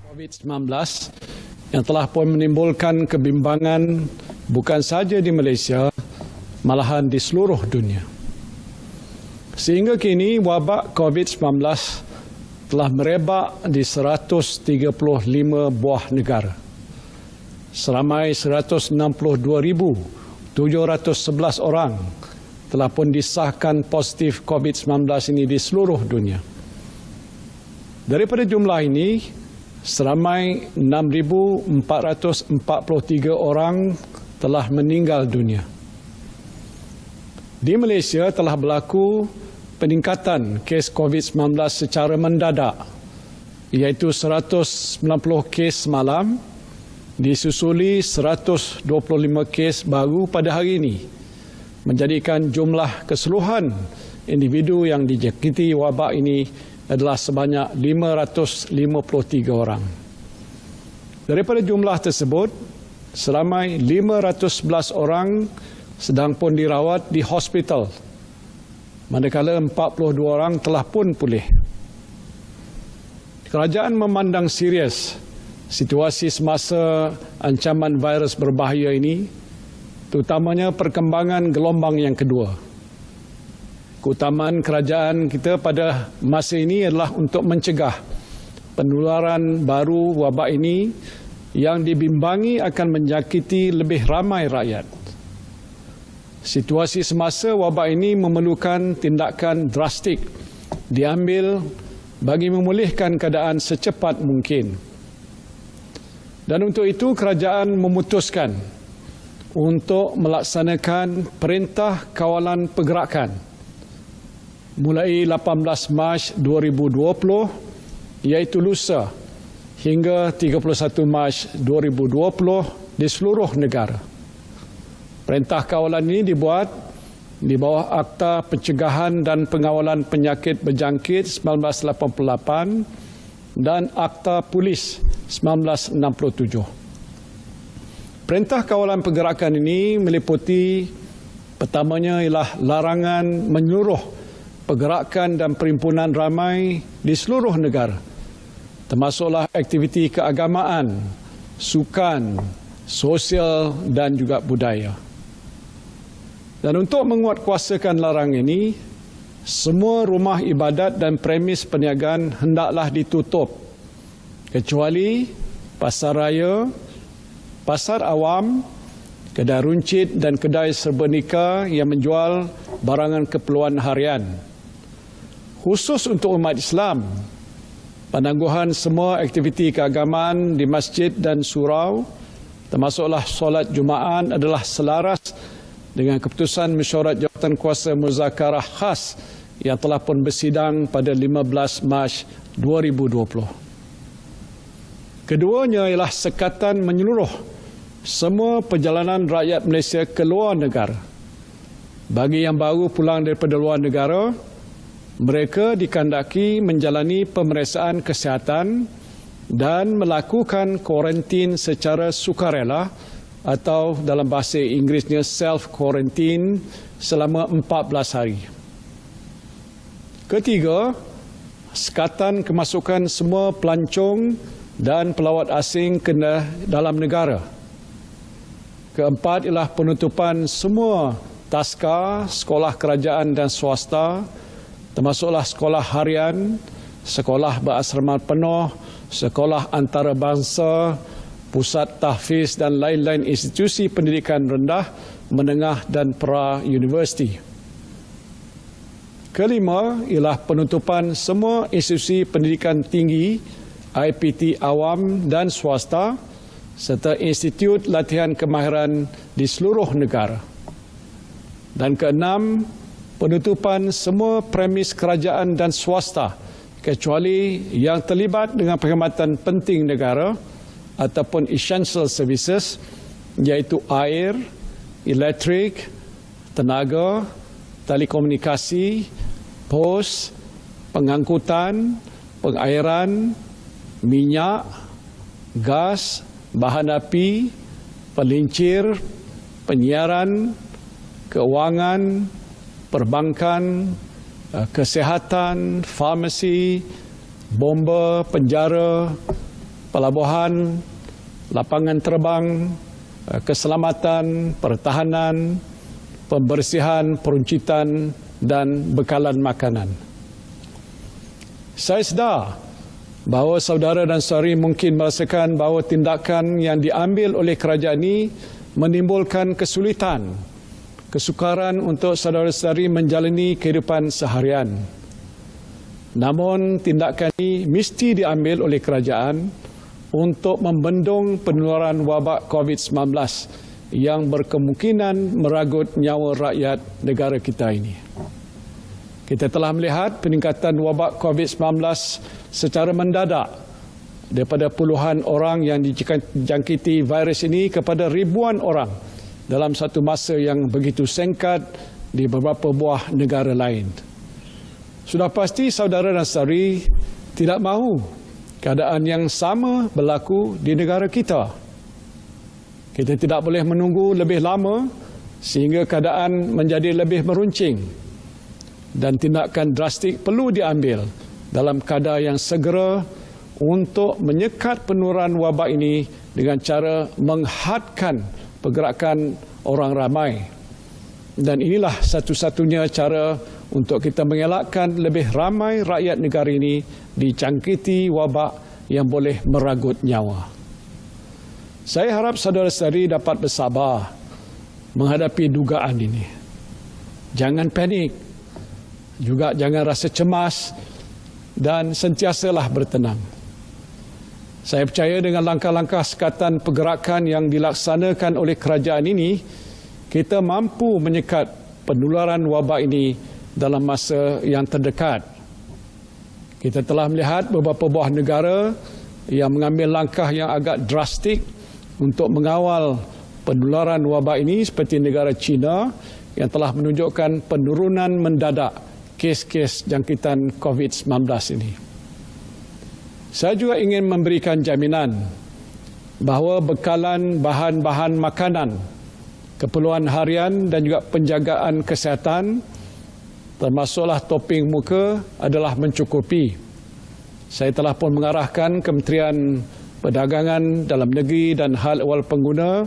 COVID-19 yang telah pun menimbulkan kebimbangan bukan sahaja di Malaysia, malahan di seluruh dunia. Sehingga kini wabak COVID-19 telah merebak di 135 buah negara. Seramai 162,711 orang telah pun disahkan positif COVID-19 ini di seluruh dunia. Daripada jumlah ini, seramai 6,443 orang telah meninggal dunia. Di Malaysia telah berlaku peningkatan kes COVID-19 secara mendadak, iaitu 190 kes semalam, disusuli 125 kes baru pada hari ini, menjadikan jumlah keseluruhan individu yang dijangkiti wabak ini adalah sebanyak 553 orang. Daripada jumlah tersebut, seramai 511 orang sedang pun dirawat di hospital, manakala 42 orang telah pun pulih. Kerajaan memandang serius situasi semasa ancaman virus berbahaya ini, terutamanya perkembangan gelombang yang kedua. Keutamaan kerajaan kita pada masa ini adalah untuk mencegah penularan baru wabak ini yang dibimbangi akan menjangkiti lebih ramai rakyat. Situasi semasa wabak ini memerlukan tindakan drastik diambil bagi memulihkan keadaan secepat mungkin. Dan untuk itu kerajaan memutuskan untuk melaksanakan Perintah Kawalan Pergerakan mulai 18 Mac 2020, iaitu lusa, hingga 31 Mac 2020 di seluruh negara. Perintah kawalan ini dibuat di bawah Akta Pencegahan dan Pengawalan Penyakit Berjangkit 1988 dan Akta Polis 1967. Perintah Kawalan Pergerakan ini meliputi pertamanya ialah larangan menyeluruh pergerakan dan perhimpunan ramai di seluruh negara, termasuklah aktiviti keagamaan, sukan, sosial dan juga budaya. Dan untuk menguatkuasakan larangan ini, semua rumah ibadat dan premis perniagaan hendaklah ditutup, kecuali pasar raya, pasar awam, kedai runcit dan kedai serba nika yang menjual barangan keperluan harian. Khusus untuk umat Islam, penangguhan semua aktiviti keagamaan di masjid dan surau, termasuklah solat Jumaat, adalah selaras dengan keputusan Mesyuarat Jawatankuasa Muzakarah Khas yang telah pun bersidang pada 15 Mac 2020. Keduanya ialah sekatan menyeluruh semua perjalanan rakyat Malaysia ke luar negara. Bagi yang baru pulang daripada luar negara, mereka dikandaki menjalani pemeriksaan kesihatan dan melakukan kuarantin secara sukarela atau dalam bahasa Inggerisnya self-quarantine selama 14 hari. Ketiga, sekatan kemasukan semua pelancong dan pelawat asing ke dalam negara. Keempat ialah penutupan semua taska, sekolah kerajaan dan swasta, termasuklah sekolah harian, sekolah berasrama penuh, sekolah antarabangsa, pusat tahfiz dan lain-lain institusi pendidikan rendah, menengah dan pra-universiti. Kelima ialah penutupan semua institusi pendidikan tinggi, IPT awam dan swasta, serta institut latihan kemahiran di seluruh negara. Dan keenam, penutupan semua premis kerajaan dan swasta kecuali yang terlibat dengan perkhidmatan penting negara ataupun essential services, iaitu air, elektrik, tenaga, telekomunikasi, pos, pengangkutan, pengairan, minyak, gas, bahan api, pelincir, penyiaran, keuangan, perbankan, kesihatan, farmasi, bomba, penjara, pelabuhan, lapangan terbang, keselamatan, pertahanan, pembersihan, peruncitan dan bekalan makanan. Saya sedar bahawa saudara dan saudari mungkin merasakan bahawa tindakan yang diambil oleh kerajaan ini menimbulkan kesulitan, kesukaran untuk saudara-saudari menjalani kehidupan seharian. Namun tindakan ini mesti diambil oleh kerajaan untuk membendung penularan wabak COVID-19 yang berkemungkinan meragut nyawa rakyat negara kita ini. Kita telah melihat peningkatan wabak COVID-19 secara mendadak daripada puluhan orang yang dijangkiti virus ini kepada ribuan orang dalam satu masa yang begitu singkat di beberapa buah negara lain. Sudah pasti saudara dan saudari tidak mahu keadaan yang sama berlaku di negara kita. Kita tidak boleh menunggu lebih lama sehingga keadaan menjadi lebih meruncing. Dan tindakan drastik perlu diambil dalam kadar yang segera untuk menyekat penularan wabak ini dengan cara menghadkan pergerakan orang ramai. Dan inilah satu-satunya cara untuk kita mengelakkan lebih ramai rakyat negara ini dijangkiti wabak yang boleh meragut nyawa. Saya harap saudara-saudari dapat bersabar menghadapi dugaan ini. Jangan panik. Juga jangan rasa cemas dan sentiasalah bertenang. Saya percaya dengan langkah-langkah sekatan pergerakan yang dilaksanakan oleh kerajaan ini, kita mampu menyekat penularan wabak ini dalam masa yang terdekat. Kita telah melihat beberapa buah negara yang mengambil langkah yang agak drastik untuk mengawal penularan wabak ini seperti negara China yang telah menunjukkan penurunan mendadak kes-kes jangkitan COVID-19 ini. Saya juga ingin memberikan jaminan bahawa bekalan bahan-bahan makanan, keperluan harian dan juga penjagaan kesihatan termasuklah toping muka adalah mencukupi. Saya telah pun mengarahkan Kementerian Perdagangan Dalam Negeri dan Hal Ehwal Pengguna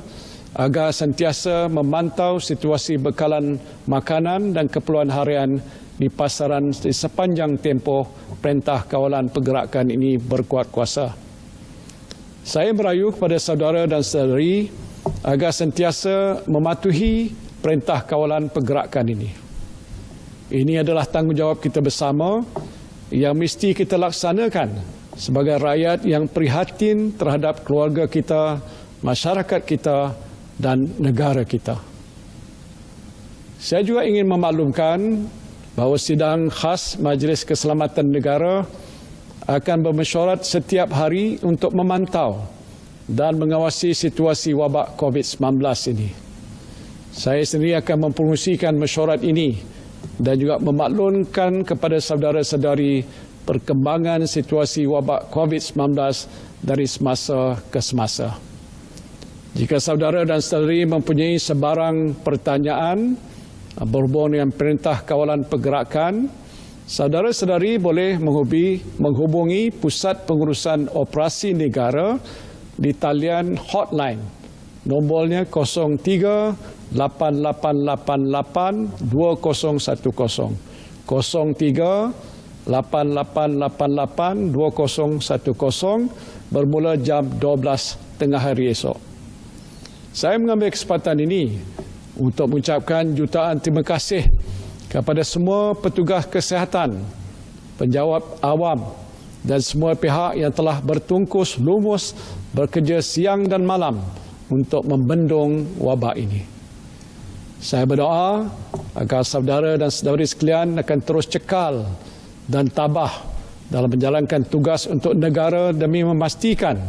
agar sentiasa memantau situasi bekalan makanan dan keperluan harian di pasaran di sepanjang tempoh Perintah Kawalan Pergerakan ini berkuat kuasa. Saya merayu kepada saudara dan saudari agar sentiasa mematuhi Perintah Kawalan Pergerakan ini. Ini adalah tanggungjawab kita bersama yang mesti kita laksanakan sebagai rakyat yang prihatin terhadap keluarga kita, masyarakat kita dan negara kita. Saya juga ingin memaklumkan bahawa sidang khas Majlis Keselamatan Negara akan bermesyuarat setiap hari untuk memantau dan mengawasi situasi wabak COVID-19 ini. Saya sendiri akan mempromosikan mesyuarat ini dan juga memaklumkan kepada saudara-saudari perkembangan situasi wabak COVID-19 dari semasa ke semasa. Jika saudara dan saudari mempunyai sebarang pertanyaan berhubung dengan Perintah Kawalan Pergerakan, saudara-saudari boleh menghubungi Pusat Pengurusan Operasi Negara di talian hotline. Nombornya 03-8888-2010. 03-8888-2010 bermula jam 12 tengah hari esok. Saya mengambil kesempatan ini untuk mengucapkan jutaan terima kasih kepada semua petugas kesihatan, penjawat awam dan semua pihak yang telah bertungkus lumus bekerja siang dan malam untuk membendung wabak ini. Saya berdoa agar saudara dan saudari sekalian akan terus cekal dan tabah dalam menjalankan tugas untuk negara demi memastikan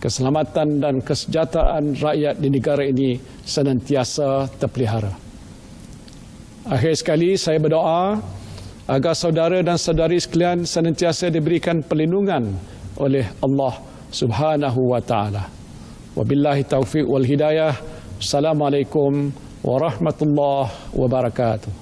keselamatan dan kesejahteraan rakyat di negara ini senantiasa terpelihara. Akhir sekali, saya berdoa agar saudara dan saudari sekalian senantiasa diberikan perlindungan oleh Allah Subhanahu wa taala. Wabillahi taufiq wal hidayah. Assalamualaikum warahmatullahi wabarakatuh.